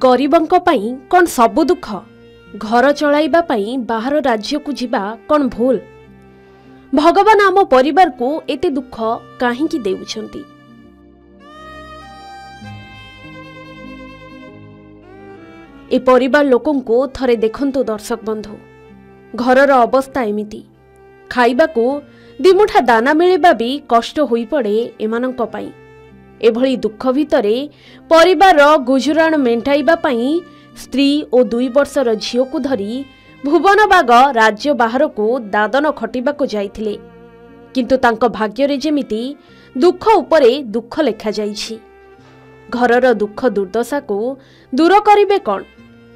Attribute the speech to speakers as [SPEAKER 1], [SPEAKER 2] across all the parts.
[SPEAKER 1] गरीबंक पई कौन सबु दुख घर चलाइबा पई बाहर राज्य को जिबा कौन भूल। भगवान आम परिवार को एते दुख काहींकी देउछंती। ए परिवार लोकन को थरे देखंतु दर्शक बंधु, घरर अवस्था एमिति खाइबा को दिमुठा दाना मिलिबा भी कष्ट होई पड़े एमानंक पई। एभली दुख भितरे परिवार गुजराण मेंटाइबा पई स्त्री और 2 वर्षर झियो को धरी भुवन बाग राज्य बाहर को दादन खटिबा को जाइथिले, किंतु तांको भाग्य रे जेमिति दुख उपरे दुख लेखा जाइछि। घरर दुख दुर्दशा को दूर करिबे कोन?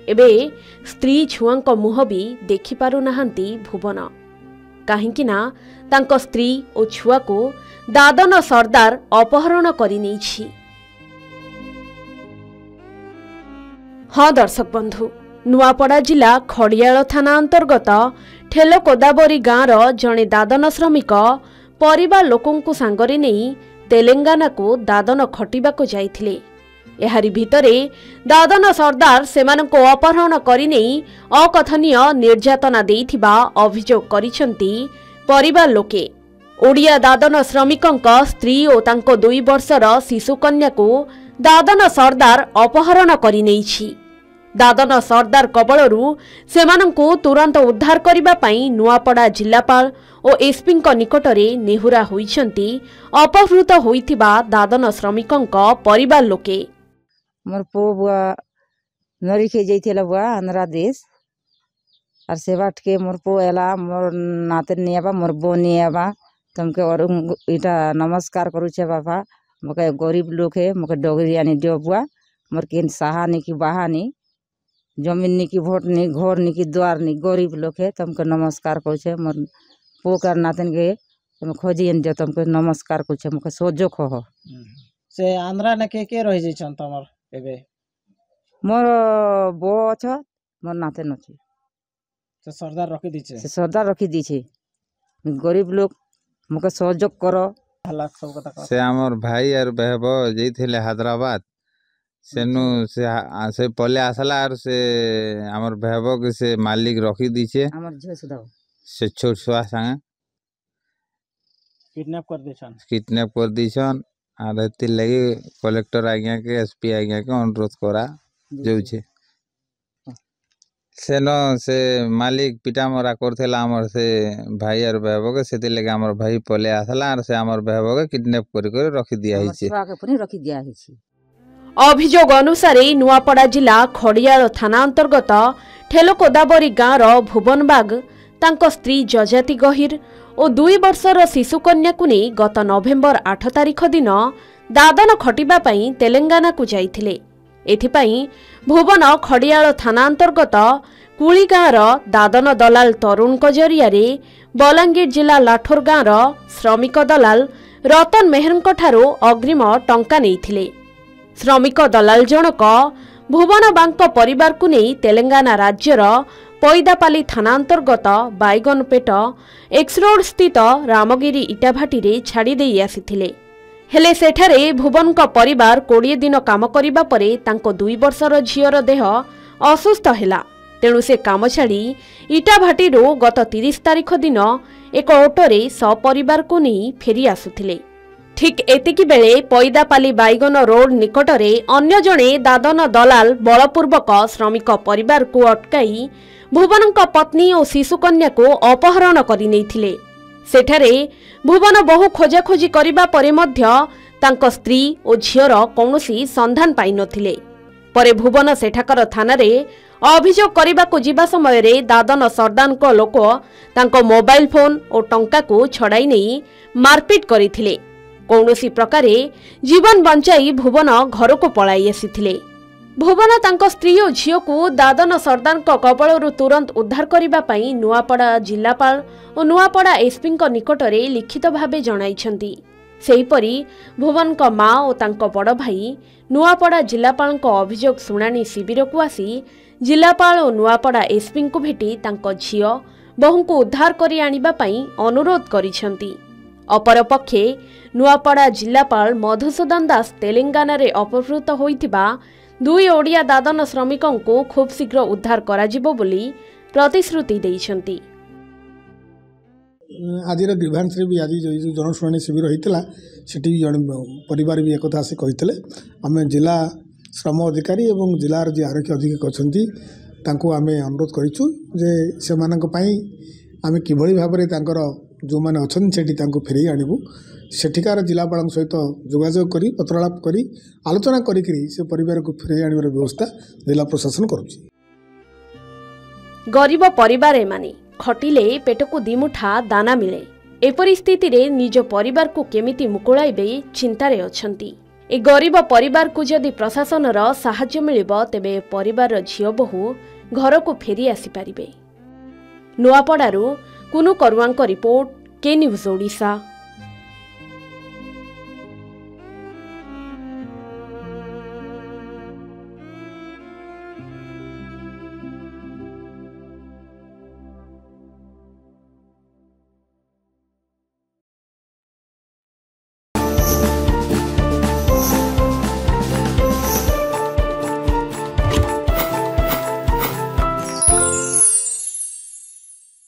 [SPEAKER 1] एबे स्त्री छुआंक मुह भी देखि पारु नाहंती भुवन, काहेकि ना तांको स्त्री और छुआ को दादन सरदार अपहरण करि नेछि। हाँ दर्शक बंधु, नुआपड़ा जिला खड़ियाल थाना अंतर्गत ठेलो कोदाबरी गाँवर जड़े दादन श्रमिक परिवार लोकों को सांगरे नहीं तेलंगाना को दादन खटिबा को जाइथिले। एहारी भितरे दादन सरदार सेमानंको अपहरण करि नेई अकथनीय निर्यातना देइथिबा अभियोग करिसंती परिवार लोके। ओडिया दादन श्रमिकंक स्त्री और तांको 2 वर्षर शिशु कन्या को दादन सरदार अपहरण करि नेइछि। दादन सरदार कबलरू सेमानंको तुरंत उद्धार करिबा पई नुआपड़ा जिलापाल और एसपी निकटरे नेहुरा होइछंती अपहृत होइथिबा दादन श्रमिकंक परिवार लोके।
[SPEAKER 2] मोर पो बुआ नरी खे जाइथिला बुआ आंध्रा देश और से बाट के मोर पो एला मोर नाते नियाबा मोर बो नियाबा तुमके और इटा नमस्कार करूछे बाबा। मके गरीब लोग है मके डोगरी आनी दियो बुआ। मोर केन सहा नी की बाहा नी जमीन नी की भोट नी घर नी की द्वार नी गरीब लोग है तुमके नमस्कार करूछे। मोर पो कर नातन के तुम खोजी एन दियो तुमके नमस्कार करूछे। मके सोजो खो
[SPEAKER 3] से आंध्रा ने के रहि जइछन तमर एबे?
[SPEAKER 2] मोर बो छ मोर नाते नछि
[SPEAKER 3] से सरदार रखी दीछे।
[SPEAKER 2] से सरदार रखी दीछे। गरीब लोग मके सहयोग करो।
[SPEAKER 4] से हमर भाई और बहबो जइथिले हैदराबाद सेनु से पले आसला और से हमर बहबो के से मालिक रखी दीछे।
[SPEAKER 2] हमर झे सुदाओ
[SPEAKER 4] से छोट छुआ संगे किडनैप कर दीछन और एति लगी कलेक्टर आज्ञा के एसपी आज्ञा के अनुरोध करा जाउछे। सेनो से मालिक पिटा मरा करथेला हमर से भाई और बहबो के सेति लगे हमर भाई पले आसला और से हमर बहबो के किडनैप कर रखी दिया हिचे।
[SPEAKER 2] रखी दिया हिचे।
[SPEAKER 1] अभियोग अनुसार नुआपड़ा जिला खड़ियाल थाना अंतर्गत ठेलो कोदाबरी गाँवर भुवनबाग तांको स्त्री जजाति गहिर और 2 वर्षर शिशु कन्या को नहीं गत नवेम्बर 8 तारिख दिन दादन खटिबा पई तेलंगाना को जाइथिले। एथिपाई भुवन खड़ियाल थाना अंतर्गत कुली गाँवर दादन दलाल तरुण जरियारे बलांगीर जिला लाठोर गाँवर श्रमिक दलाल रतन मेहरंक ठारो अग्रिम टंका नेइथिले। श्रमिक दलाल जनक भुवन बांक परिवार को नहीं तेलंगाना राज्यर पैदापाली थाना अंतर्गत बाइगनपेट एक्स रोड स्थित रामगिरी इटाभाटी रे छाड़ी देई आसिथिले। हेले सेठारे भुवन का परिवार 20 दिन काम करिबा परे तांको 2 वर्षर झियर देह असुस्थ हैला। तेणु से काम छाड़ी इटाभाटी रो गत 30 तारिख दिन एक ऑटोरे सपरिवार को नहीं फेरी आसुथिले। ठीक एतिकी बेले पैदापाली बाइगन रोड निकटरे अन्य जणे दादन दलाल बलपूर्वक श्रमिक परिवार को अटकाई भुवनक पत्नी और शिशु कन्या को अपहरण करि नेइथिले। सेठारे भुवन बहु खोजाखोजी करिबा परे मध्य तांको स्त्री और झियर कौनसी संधान पाई नथिले। परे भुवन सेठाकर थाना रे अभियोग करिबा को जिबा समय रे दादन सरदार को लोक तांको मोबाइल फोन और टंका को छड़ाई नहीं मारपीट करिथिले। कौनसी प्रकारे जीवन बंचाई भुवन घर को पलाई आसिथिले। भुवन तांको स्त्री और झियो को दादन सरदार कबलरू तुरंत उद्धार करिबा पई नुआपड़ा जिलापाल और नुआपड़ा एसपी निकटरे लिखित भावे जणाइछंती। सेहीपरि भुवन का माँ और तांको बड़ भाई नुआपड़ा जिलापाल अभियोग शुणाणी शिविर को आसी जिलापाल और नुआपड़ा एसपी को भेटी तांको झियो बहु को उद्धार करि आनिबा पई अनुरोध करिछंती। अपरपक्षे नुआपड़ा जिलापाल मधुसूदन दास तेलंगाना रे अपहृत होइतिबा 2 ओडिया दादन श्रमिकों को खूब शीघ्र उद्धार कराजिबो बोली प्रतिश्रुति दैछंती।
[SPEAKER 5] आज ग्रीभांस भी आज जो जनशुणी शिविर होता से जन परिवार भी एक आसी कहते आम जिला श्रम अधिकारी और जिलार जी आरक्षी अधीक्षक अच्छा आम अनुरोध करूँ से आम कि भाव में जो मैंने अच्छा से फेर आणबू सेठिकार जिलापाल सहित जोगाजोग कर पत्रालाप कर आलोचना से परिवार को फेर आनबार व्यवस्था जिला प्रशासन करुच्ची।
[SPEAKER 1] गरीब परिवार माने खटिले पेटको दिमुठा दाना मिले एपरि स्थिति रे निज परिवार को केमिति मुकुलाइबे चिंतारे अछंती। ए गरीब परिवार को जदि प्रशासन रो सहाय्य मिलिबो तेबे परिवार झियो बहु घर को फेरी आसी पारिबे। नुआपड़ारू कुनु करुआंक रिपोर्ट के न्यूज ओडिशा।